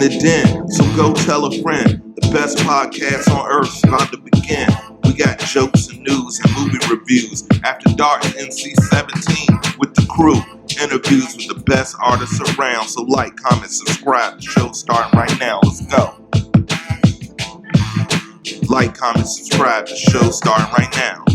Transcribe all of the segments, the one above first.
in the den, so go tell a friend. The best podcast on earth's about to begin. We got jokes and news and movie reviews. After Dark NC-17 with the crew. Interviews with the best artists around. So like, comment, subscribe. The show's starting right now. Let's go. Like, comment, subscribe. The show's starting right now.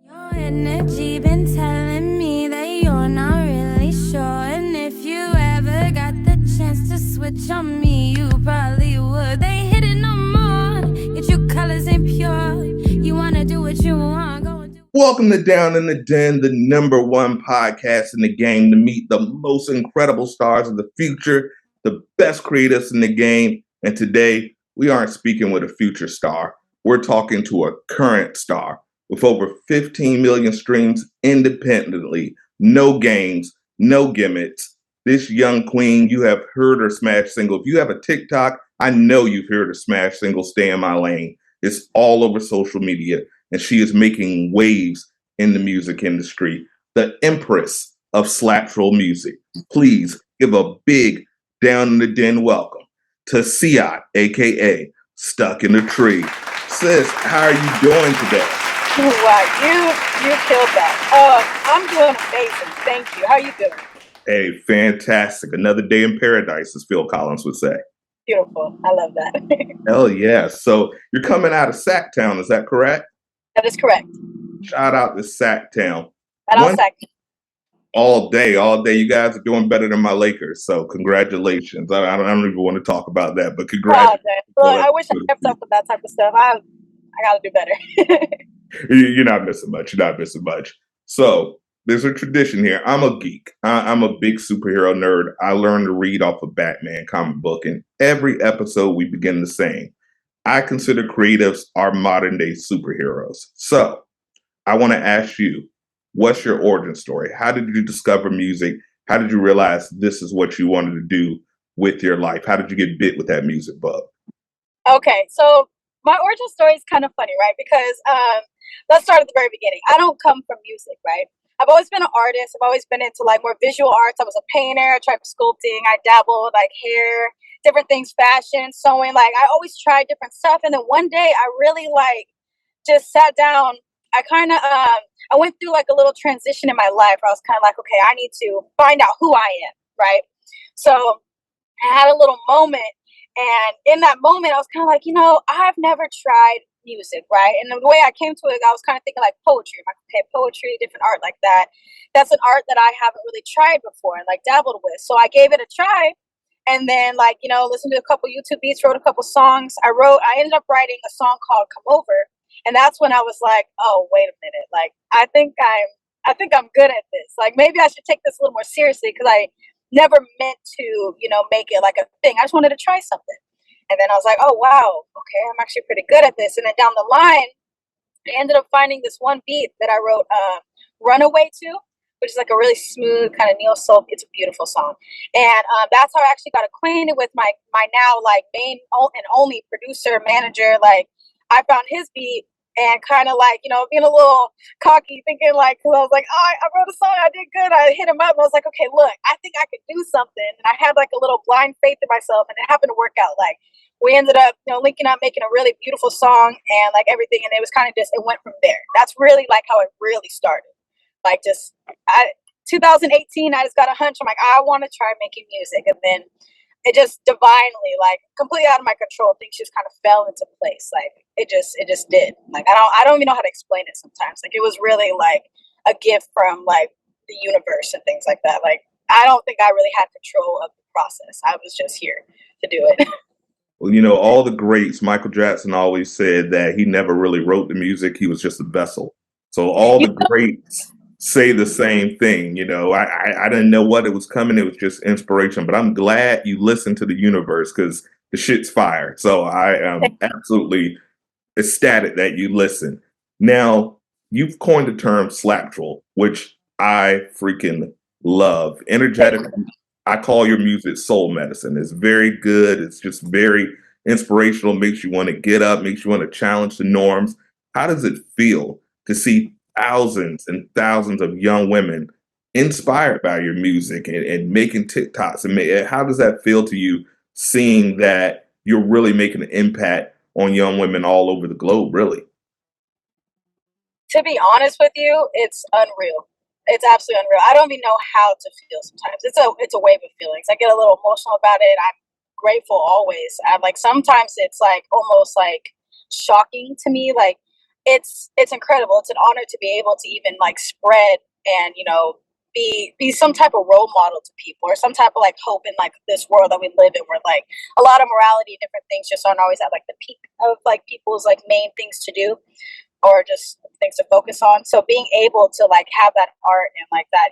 Your energy been telling me that you're not really sure. And if you ever got the chance to switch on me, you probably would. They hit it no more. Your true colors ain't pure. You wanna do what you want, go and do. Welcome to Down in the Den, the number one podcast in the game, to meet the most incredible stars of the future, the best creatives in the game. And today, we aren't speaking with a future star. We're talking to a current star with over 15 million streams independently. No games, no gimmicks. This young queen, you have heard her smash single. If you have a TikTok, I know you've heard her smash single, Stay in My Lane. It's all over social media, and she is making waves in the music industry. The empress of slaptroll music. Please give a big Down in the Den welcome to Siat, aka Stuck in the Tree. Sis, how are you doing today? Wow, you killed that. I'm doing amazing. Thank you. How are you doing? Hey, fantastic. Another day in paradise, as Phil Collins would say. Beautiful. I love that. Hell yeah. So you're coming out of Sacktown, is that correct? That is correct. Shout out to Sacktown. All day. You guys are doing better than my Lakers. So congratulations. I don't even want to talk about that, but congratulations. Well, I wish I kept up with that type of stuff. I got to do better. You're not missing much. So there's a tradition here. I'm a geek. I'm a big superhero nerd. I learned to read off a Batman comic book, and every episode we begin the same. I consider creatives our modern day superheroes. So I want to ask you, what's your origin story? How did you discover music? How did you realize this is what you wanted to do with your life? How did you get bit with that music bug? Okay, so my origin story is kind of funny, right? Because let's start at the very beginning. I don't come from music, right? I've always been an artist. I've always been into like more visual arts. I was a painter. I tried sculpting. I dabbled like hair, different things, fashion, sewing. Like I always tried different stuff. And then one day I really like just sat down. I kind of I went through like a little transition in my life where I was kind of like, okay, I need to find out who I am, right? So I had a little moment. And in that moment, I was kind of like, I've never tried music, right? And the way I came to it, I was kind of thinking like poetry. If I could play poetry, different art like that. That's an art that I haven't really tried before and like dabbled with. So I gave it a try. And then listened to a couple YouTube beats, wrote a couple songs. I ended up writing a song called Come Over. And that's when I was like, oh, wait a minute. Like, I think I'm good at this. Like, maybe I should take this a little more seriously because I never meant to, make it like a thing. I just wanted to try something. And then I was like, oh, wow, okay, I'm actually pretty good at this. And then down the line, I ended up finding this one beat that I wrote Runaway to, which is like a really smooth kind of neo soul. It's a beautiful song. And that's how I actually got acquainted with my now like main and only producer, manager. Like I found his beat and kind of like, being a little cocky, thinking like, cause I was like, oh, I wrote a song, I did good. I hit him up and I was like, okay, look, I think I could do something. And I had like a little blind faith in myself and it happened to work out. Like we ended up, linking up, making a really beautiful song and like everything. And it was kind of just, it went from there. That's really like how it really started. Like 2018, I just got a hunch. I'm like, I want to try making music. And then it just divinely, like completely out of my control, things just kind of fell into place. Like it just did. Like I don't even know how to explain it sometimes. Like it was really like a gift from like the universe and things like that. Like I don't think I really had control of the process. I was just here to do it. Well, all the greats, Michael Jackson always said that he never really wrote the music. He was just a vessel. So all the greats say the same thing. I didn't know what it was coming. It was just inspiration, but I'm glad you listened to the universe because the shit's fire. So I am absolutely ecstatic that you listen. Now, you've coined the term slaptroll, which I freaking love. Energetic. I call your music soul medicine. It's very good. It's just very inspirational. Makes you want to get up, makes you want to challenge the norms. How does it feel to see thousands and thousands of young women inspired by your music and making TikToks and how does that feel to you seeing that you're really making an impact on young women all over the globe, really? To be honest with you, it's unreal. It's absolutely unreal. I don't even know how to feel sometimes. It's a wave of feelings. I get a little emotional about it. I'm grateful always. I'm like sometimes it's like almost like shocking to me. Like it's incredible. It's an honor to be able to even like spread and be some type of role model to people or some type of like hope in like this world that we live in where like a lot of morality and different things just aren't always at like the peak of like people's like main things to do or just things to focus on. So being able to like have that art and like that,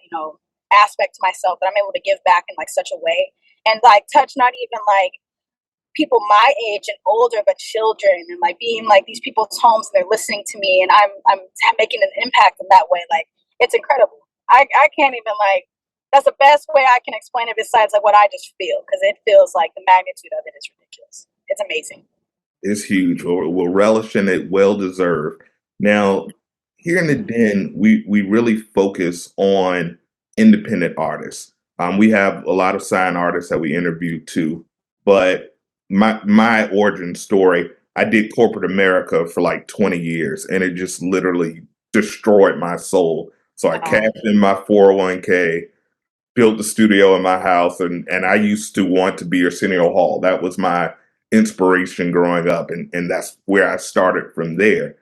aspect to myself that I'm able to give back in like such a way and like touch not even like people my age and older, but children and like being like these people's homes and they're listening to me and I'm making an impact in that way. Like it's incredible. I can't even like that's the best way I can explain it besides like what I just feel because it feels like the magnitude of it is ridiculous. It's amazing. It's huge. We're relishing it, well deserved. Now, here in the Den, we really focus on independent artists. We have a lot of signed artists that we interview too, but my origin story, I did corporate America for like 20 years, and it just literally destroyed my soul. So I Um, cashed in my 401k, built the studio in my house, and I used to want to be Arsenio Hall. That was my inspiration growing up, and that's where I started from there.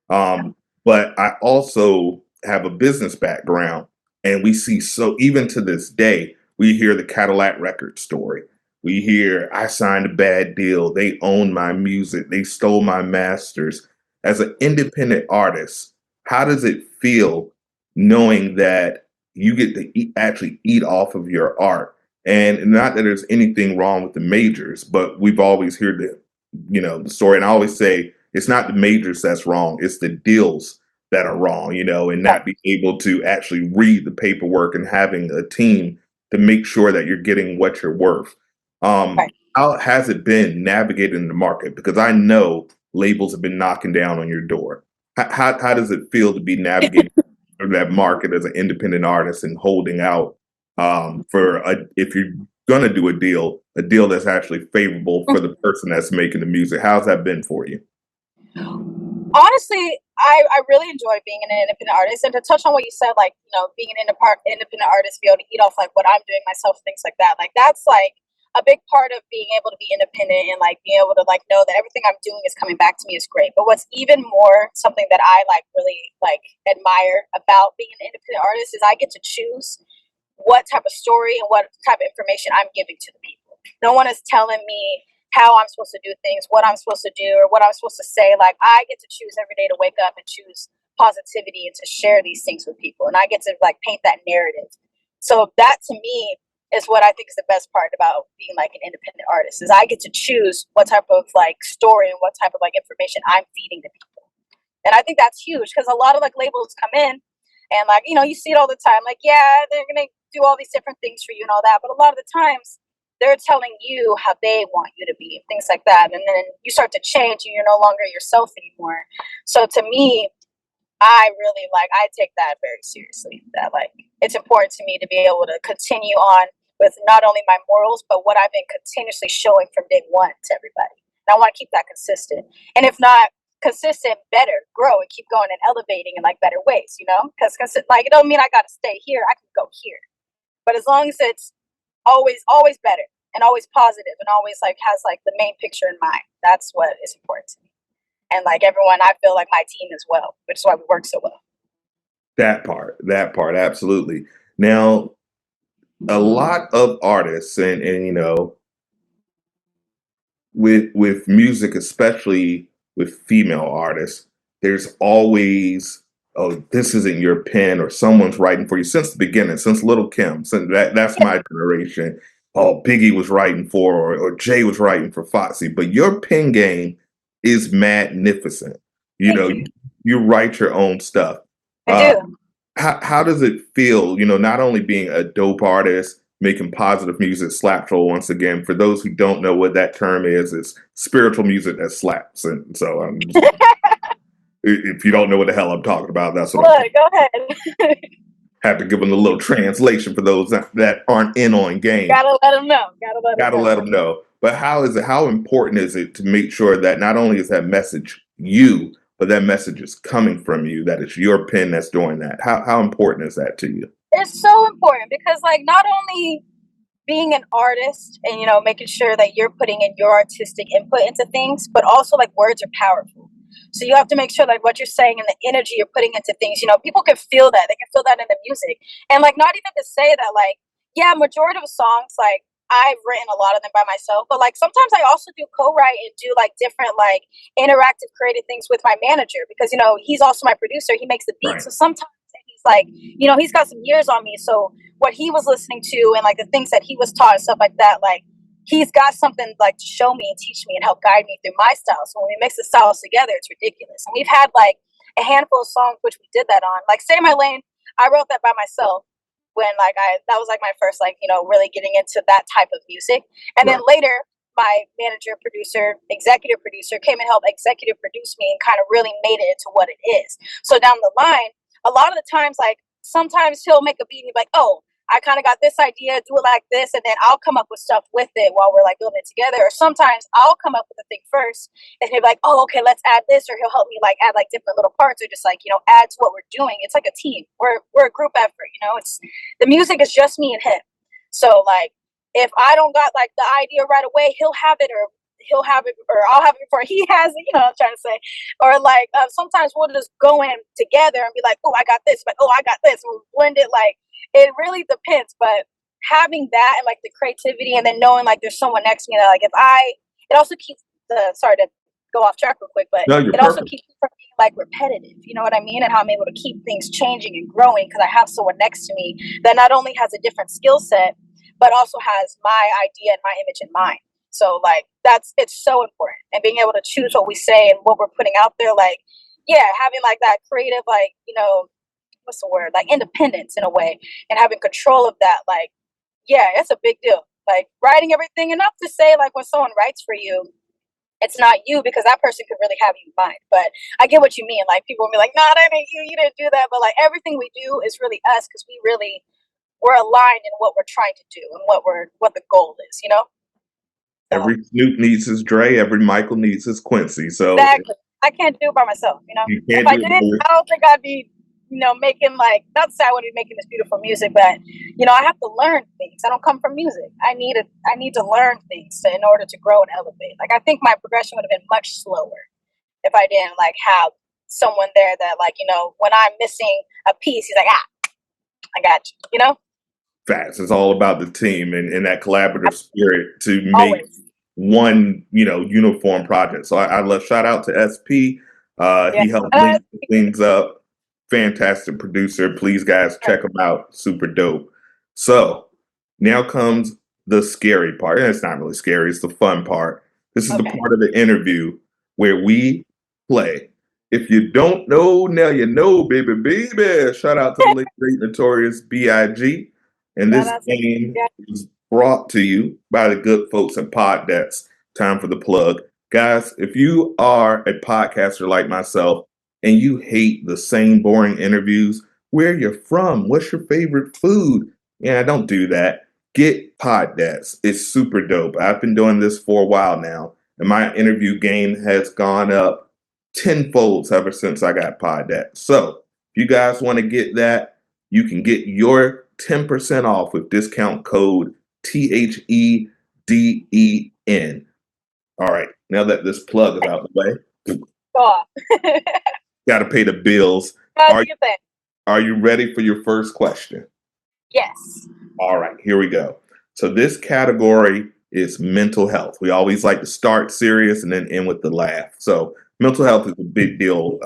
Um, but I also have a business background, and we see so even to this day, we hear the Cadillac record story. We hear I signed a bad deal. They own my music. They stole my masters. As an independent artist, how does it feel knowing that you get to actually eat off of your art? And not that there's anything wrong with the majors, but we've always heard the story. And I always say it's not the majors that's wrong, it's the deals that are wrong, and right, not being able to actually read the paperwork and having a team to make sure that you're getting what you're worth. right. How has it been navigating the market? Because I know labels have been knocking down on your door. How does it feel to be navigating that market as an independent artist and holding out if you're gonna do a deal that's actually favorable for the person that's making the music? How's that been for you? Honestly, I really enjoy being an independent artist. And to touch on what you said, like, being an independent artist, be able to eat off like what I'm doing myself, things like that. Like, that's like a big part of being able to be independent and like being able to like know that everything I'm doing is coming back to me is great. But what's even more something that I like really like admire about being an independent artist is I get to choose what type of story and what type of information I'm giving to the people. No one is telling me how I'm supposed to do things, what I'm supposed to do, or what I'm supposed to say. Like I get to choose every day to wake up and choose positivity and to share these things with people. And I get to like paint that narrative. So that to me is what I think is the best part about being like an independent artist is I get to choose what type of like story and what type of like information I'm feeding to people. And I think that's huge because a lot of like labels come in and like, you see it all the time. Like, yeah, they're going to do all these different things for you and all that. But a lot of the times they're telling you how they want you to be, things like that. And then you start to change and you're no longer yourself anymore. So to me, I really like, I take that very seriously. That like, it's important to me to be able to continue on with not only my morals, but what I've been continuously showing from day one to everybody. And I want to keep that consistent. And if not consistent, better, grow and keep going and elevating in like better ways, because like, it don't mean I got to stay here. I can go here. But as long as it's always better and always positive and always like has like the main picture in mind, that's what is important to me. And like everyone, I feel like my team as well, which is why we work so well. That part, absolutely. Now, a lot of artists, and with music, especially with female artists, there's always, oh, this isn't your pen, or someone's writing for you since the beginning, since Little Kim. Since that's my generation. Oh, Biggie was writing for, or Jay was writing for Foxy. But your pen game is magnificent. You Thank know, you. you write your own stuff. I Uh, do. how does it feel, not only being a dope artist, making positive music, slap troll once again, for those who don't know what that term is, it's spiritual music that slaps. And so if you don't know what the hell I'm talking about, that's what I'm Look, talking go ahead. Have to give them a little translation for those that aren't in on game. Gotta let them know. Gotta let them Gotta know. let them know. But how important is it to make sure that not only is that message you, but that message is coming from you, that it's your pen that's doing that? How important is that to you? It's so important because, like, not only being an artist and making sure that you're putting in your artistic input into things, but also like words are powerful. So you have to make sure like what you're saying and the energy you're putting into things, people can feel that. They can feel that in the music. And like not even to say that like, yeah, majority of songs like I've written a lot of them by myself, but like sometimes I also do co-write and do like different like interactive creative things with my manager because he's also my producer. He makes the beats. Right. So sometimes he's like, he's got some years on me. So what he was listening to and like the things that he was taught and stuff like that, like he's got something like to show me and teach me and help guide me through my style. So when we mix the styles together, it's ridiculous. And we've had like a handful of songs which we did that on. Like Stay in My Lane, I wrote that by myself when like that was like my first like, really getting into that type of music. And then later my manager, producer, executive producer came and helped executive produce me and kind of really made it into what it is. So down the line, a lot of the times, like sometimes he'll make a beat and he'll be like, oh, I kind of got this idea, do it like this, and then I'll come up with stuff with it while we're like building it together. Or sometimes I'll come up with a thing first and he'll be like, oh, okay, let's add this, or he'll help me like add like different little parts or just like, add to what we're doing. It's like a team. We're a group effort, it's the music is just me and him. So like if I don't got like the idea right away, he'll have it or I'll have it before he has it, what I'm trying to say. Or like sometimes we'll just go in together and be like, oh, I got this, but oh, I got this. We'll blend it. Like it really depends, but having that and like the creativity and then knowing like there's someone next to me that like it also keeps sorry to go off track real quick, but No, it also keeps me from being like repetitive, you know what I mean? And how I'm able to keep things changing and growing because I have someone next to me that not only has a different skill set, but also has my idea and my image in mind. So like it's so important, and being able to choose what we say and what we're putting out there, like having like that creative, like what's the word, like independence in a way, and having control of that, like it's a big deal. Like writing everything, enough to say like when someone writes for you, it's not you because that person could really have you in mind. But I get what you mean. Like people will be like, no, that ain't you. You didn't do that. But like everything we do is really us because we're aligned in what we're trying to do and what the goal is. Every Snoop needs his Dre. Every Michael needs his Quincy. So exactly, I can't do it by myself. you can't if I do did it. it, I don't think I'd be, making like not to say I wouldn't be making this beautiful music, but I have to learn things. I don't come from music. I need to learn things in order to grow and elevate. Like I think my progression would have been much slower if I didn't like have someone there that like when I'm missing a piece, he's like, I got you. Facts. It's all about the team and that collaborative spirit to make Always. one, uniform project. So I love shout out to SP. He helped link things up. Fantastic producer. Please, guys, check him out. Super dope. So now comes the scary part. And it's not really scary. It's the fun part. This is the part of the interview where we play. If you don't know, now you know, baby, baby. Shout out to the late great notorious B.I.G. And this game is brought to you by the good folks at Pod Decks. Time for the plug. Guys, if you are a podcaster like myself and you hate the same boring interviews, where you're from, what's your favorite food? Yeah, don't do that. Get Pod Decks. It's super dope. I've been doing this for a while now, and my interview game has gone up tenfold ever since I got Pod Decks. So if you guys want to get that, you can get your 10% off with discount code THEDEN. All right, now that this plug is out the way, got to pay the bills. Are you ready for your first question? Yes. All right, here we go. So this category is mental health. We always like to start serious and then end with the laugh. So mental health is a big deal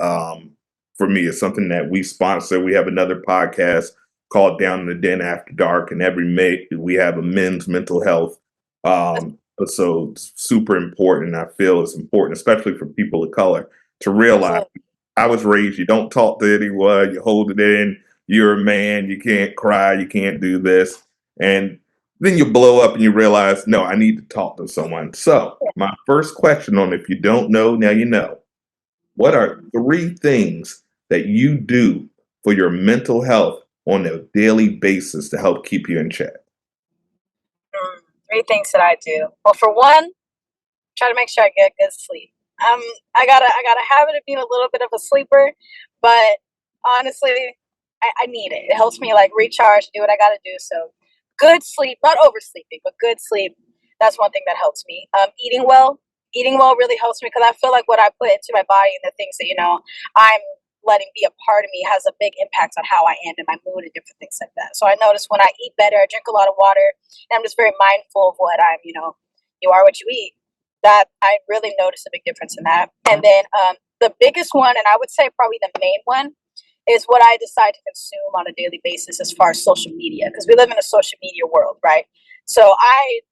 for me. It's something that we sponsor. We have another podcast called Down in the Den After Dark, and every May we have a men's mental health episode. Super important. I feel it's important, especially for people of color, to realize I was raised, you don't talk to anyone, you hold it in, you're a man, you can't cry, you can't do this. And then you blow up and you realize, no, I need to talk to someone. So my first question on If You Don't Know, Now You Know. What are 3 things that you do for your mental health on a daily basis to help keep you in check? 3 things that I do. Well, for one, try to make sure I get good sleep. Um, I got a habit of being a little bit of a sleeper, but honestly, I need it. It helps me like recharge, do what I got to do. So, good sleep, not oversleeping, but good sleep. That's one thing that helps me. Eating well really helps me because I feel like what I put into my body and the things that I'm letting be a part of me has a big impact on how I am and my mood and different things like that. So I notice when I eat better, I drink a lot of water, and I'm just very mindful of what you are what you eat. That I really notice a big difference in that. And then the biggest one, and I would say probably the main one, is what I decide to consume on a daily basis as far as social media, because we live in a social media world, right? So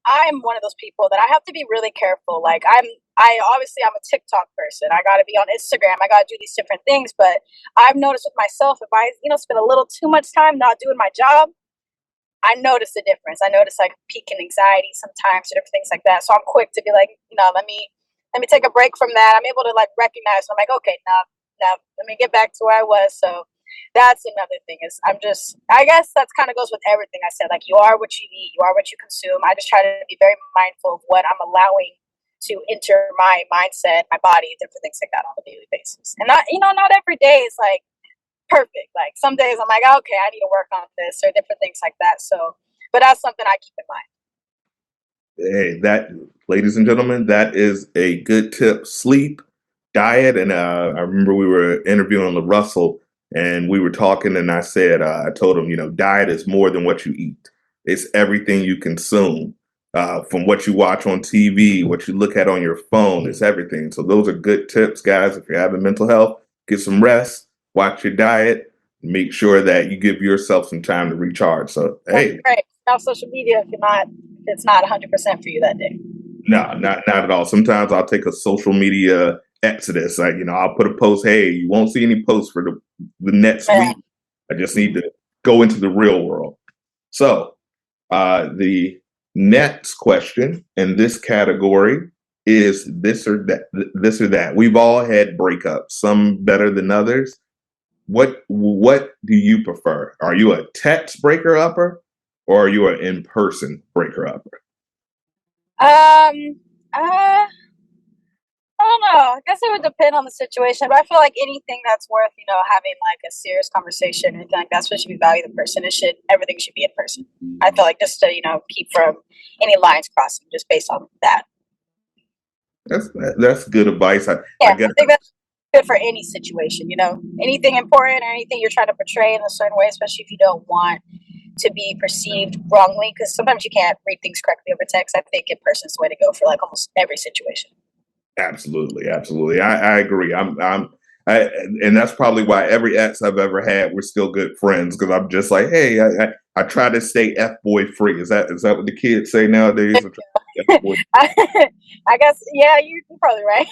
I'm one of those people that I have to be really careful. Like I'm a TikTok person. I got to be on Instagram. I got to do these different things. But I've noticed with myself, if I spend a little too much time not doing my job, I notice the difference. I notice like peak in anxiety sometimes, or different things like that. So I'm quick to be like, let me take a break from that. I'm able to like recognize. I'm like, okay, now let me get back to where I was. So that's another thing. Is I guess that's kind of goes with everything I said. Like you are what you eat, you are what you consume. I just try to be very mindful of what I'm allowing to enter my mindset, my body, different things like that on a daily basis. And not every day is like perfect. Like some days I'm like, okay, I need to work on this or different things like that. So, but that's something I keep in mind. Hey, that, ladies and gentlemen, that is a good tip. Sleep, diet, and I remember we were interviewing LaRussell, and we were talking, and I said, I told him, diet is more than what you eat. It's everything you consume, from what you watch on TV, what you look at on your phone. It's everything. So those are good tips, guys. If you're having mental health, get some rest, watch your diet, make sure that you give yourself some time to recharge. So, That's hey. right. Off social media if it's not 100% for you that day. No, not at all. Sometimes I'll take a social media exodus. I'll put a post, hey, you won't see any posts for the next Yeah. week. I just need to go into the real world. So the next question in this category is this or that. This or that. We've all had breakups, some better than others. What do you prefer? Are you a text breaker upper, or are you an in-person breaker upper? I don't know. I guess it would depend on the situation, but I feel like anything that's worth, having like a serious conversation or anything like that's what should be value the person. Everything should be in person. I feel like just to, keep from any lines crossing just based on that. That's good advice. I Yeah, guess I think that's good for any situation, anything important or anything you're trying to portray in a certain way, especially if you don't want to be perceived wrongly, because sometimes you can't read things correctly over text. I think in person's the way to go for like almost every situation. absolutely, absolutely. I agree. And that's probably why every ex I've ever had, we're still good friends because I'm just like, hey, I try to stay f boy free. Is that what the kids say nowadays? I try to stay F-boy I guess, yeah, you're probably right.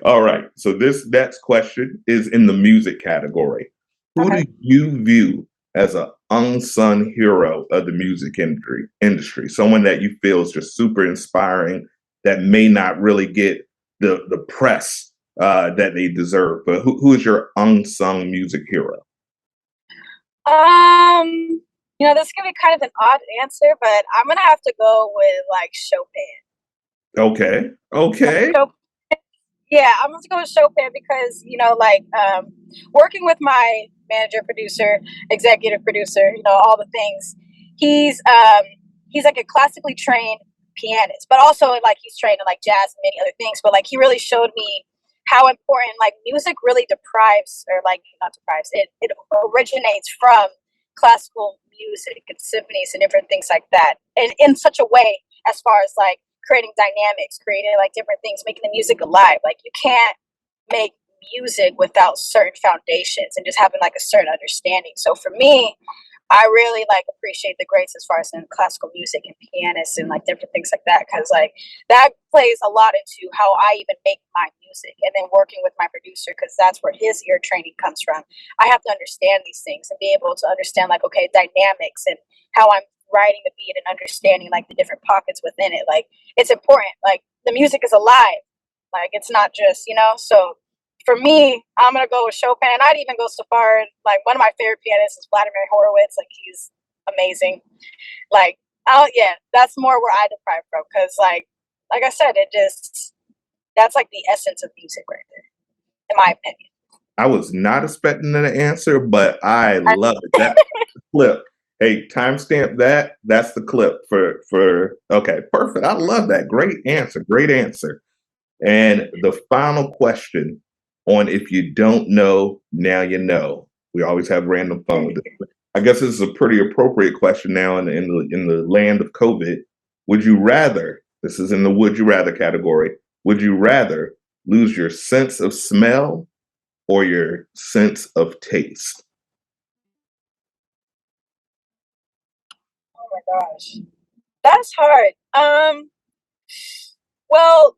All right. So this next question is in the music category. Who Okay. do you view as an unsung hero of the music industry? Someone that you feel is just super inspiring that may not really get the press that they deserve. But who is your unsung music hero? This could be kind of an odd answer, but I'm gonna have to go with like Chopin. Okay. Okay. Chopin. Yeah, I'm gonna go with Chopin because working with my manager, producer, executive producer, all the things. He's like a classically trained pianist, but also like he's trained in like jazz and many other things. But like he really showed me how important like music really deprives or like not deprives it originates from classical music and symphonies and different things like that, and in such a way as far as like creating dynamics, creating like different things, making the music alive. Like you can't make music without certain foundations and just having like a certain understanding. So for me, I really like appreciate the greats as far as in classical music and pianists and like different things like that, because like that plays a lot into how I even make my music. And then working with my producer, because that's where his ear training comes from. I have to understand these things and be able to understand like, okay, dynamics and how I'm writing the beat and understanding like the different pockets within it. Like it's important. Like the music is alive. Like it's not just, so for me, I'm gonna go with Chopin. And I'd even go so far. Like one of my favorite pianists is Vladimir Horowitz. Like he's amazing. Like yeah, that's more where I derive from because like I said, that's like the essence of music right there, in my opinion. I was not expecting an answer, but I love it. That's the clip. Hey, timestamp that. That's the clip for. Okay, perfect. I love that. Great answer. Great answer. And the final question on if you don't know, now you know. We always have random fun with it. I guess this is a pretty appropriate question now in the land of COVID. Would you rather? This is in the would you rather category. Would you rather lose your sense of smell or your sense of taste? Oh my gosh, that's hard. Well,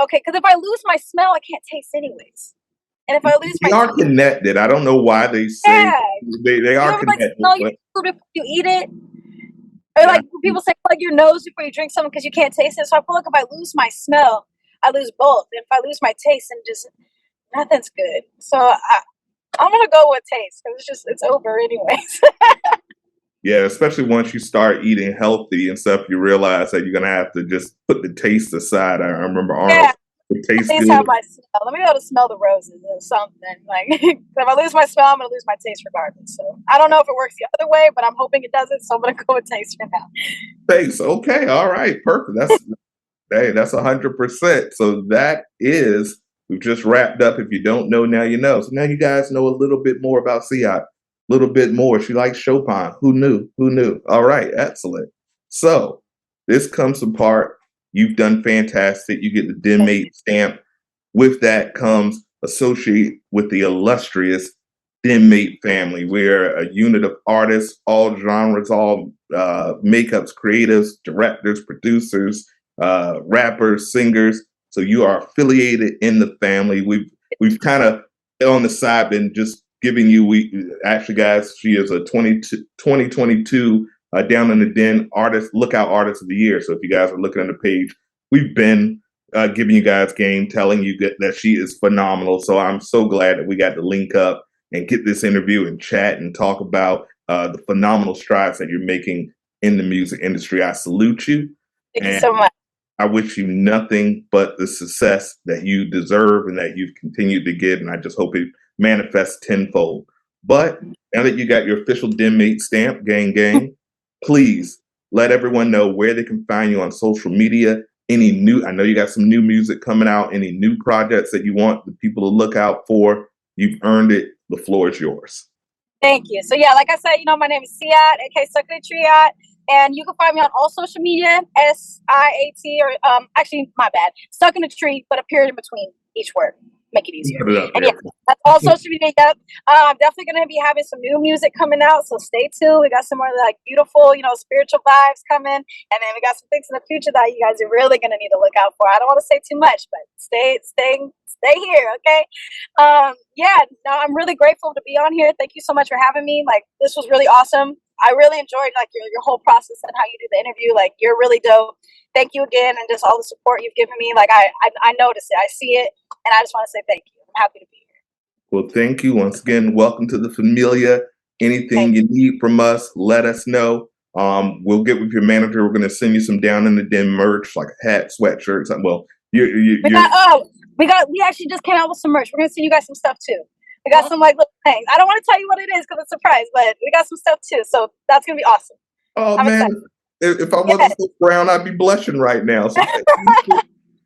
okay, because if I lose my smell, I can't taste anyways. And if I lose They my are connected. I don't know why they say yeah, they you are ever like connected, smell your but food before you eat it? Or yeah, like people say plug your nose before you drink something because you can't taste it. So I feel like if I lose my smell, I lose both. And if I lose my taste, then just nothing's good. So I'm gonna go with taste because it's over anyways. yeah, especially once you start eating healthy and stuff, you realize that you're gonna have to just put the taste aside. I remember Arnold, Yeah, it at tastes least good. have my smell. Let me be able to smell the roses or something. Like if I lose my smell, I'm gonna lose my taste regardless. So I don't know if it works the other way, but I'm hoping it doesn't. So I'm gonna go with taste for now. Taste, okay, all right, perfect. That's 100%. So that is we've just wrapped up. If you don't know, now you know. So now you guys know a little bit more about Siat, a little bit more. She likes Chopin. Who knew? Who knew? All right, excellent. So this comes the part. You've done fantastic. You get the Den Mate stamp. With that comes associate with the illustrious Den Mate family. We're a unit of artists, all genres, all makeups, creatives, directors, producers, rappers, singers. So you are affiliated in the family. We've kind of on the side been just giving you. We actually, guys, she is a 2022 Down in the Den artist, lookout artist of the year. So if you guys are looking at the page, we've been giving you guys game, telling you that she is phenomenal. So I'm so glad that we got to link up and get this interview and chat and talk about the phenomenal strides that you're making in the music industry. I salute you. Thank you so much. I wish you nothing but the success that you deserve and that you've continued to get. And I just hope it manifests tenfold. But now that you got your official Den Mate stamp, gang, please let everyone know where they can find you on social media. Any new, I know you got some new music coming out, any new projects that you want the people to look out for. You've earned it. The floor is yours. Thank you. So yeah, like I said, my name is Siat, aka Succulent Triad, and you can find me on all social media, SIAT, or actually, my bad, Stuck in a Tree, but a period in between each word, make it easier. Put it up And there. yeah, that's all social media. Yep. I'm definitely gonna be having some new music coming out, so stay tuned. We got some more like beautiful, spiritual vibes coming, and then we got some things in the future that you guys are really gonna need to look out for. I don't want to say too much, but stay here, okay? Yeah, no, I'm really grateful to be on here. Thank you so much for having me. Like, this was really awesome. I really enjoyed like your whole process and how you do the interview. Like, you're really dope. Thank you again, and just all the support you've given me. Like, I notice it, I see it, and I just want to say thank you. I'm happy to be here. Well, thank you once again. Welcome to the Familia. Anything you need from us, let us know. We'll get with your manager. We're going to send you some Down in the Den merch, like a hat, sweatshirt, something. Well, we actually just came out with some merch. We're gonna send you guys some stuff too. We got some like little things. I don't want to tell you what it is because it's a surprise, but we got some stuff too. So that's gonna be awesome. Oh I'm man, excited. if I wasn't so brown, I'd be blushing right now. So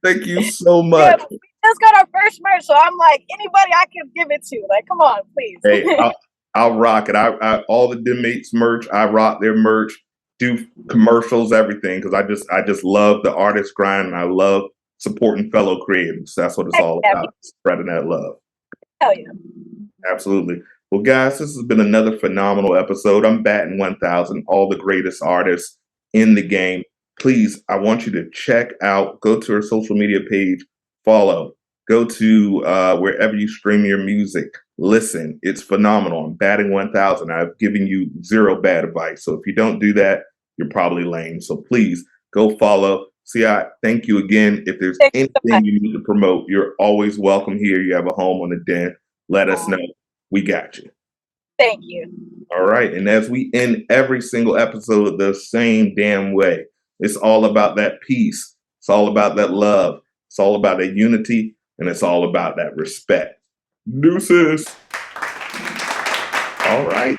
thank you so much. Yeah, we just got our first merch, so I'm like, anybody I can give it to. Like, come on, please. Hey, I'll rock it. I all the Den Mates merch, I rock their merch, do commercials, everything, because I just love the artist grind, and I love supporting fellow creatives. That's what it's all about, spreading that love. Hell yeah. Absolutely. Well, guys, this has been another phenomenal episode. I'm batting 1,000, all the greatest artists in the game. Please, I want you to check out, go to her social media page, follow, go to wherever you stream your music. Listen, it's phenomenal. I'm batting 1,000. I've given you zero bad advice. So if you don't do that, you're probably lame. So please go follow, Siat, thank you again. If there's Thank you so anything much. you need to promote, you're always welcome here. You have a home on the Den. Let us know. We got you. Thank you. All right. And as we end every single episode the same damn way, it's all about that peace. It's all about that love. It's all about that unity. And it's all about that respect. Deuces. All right.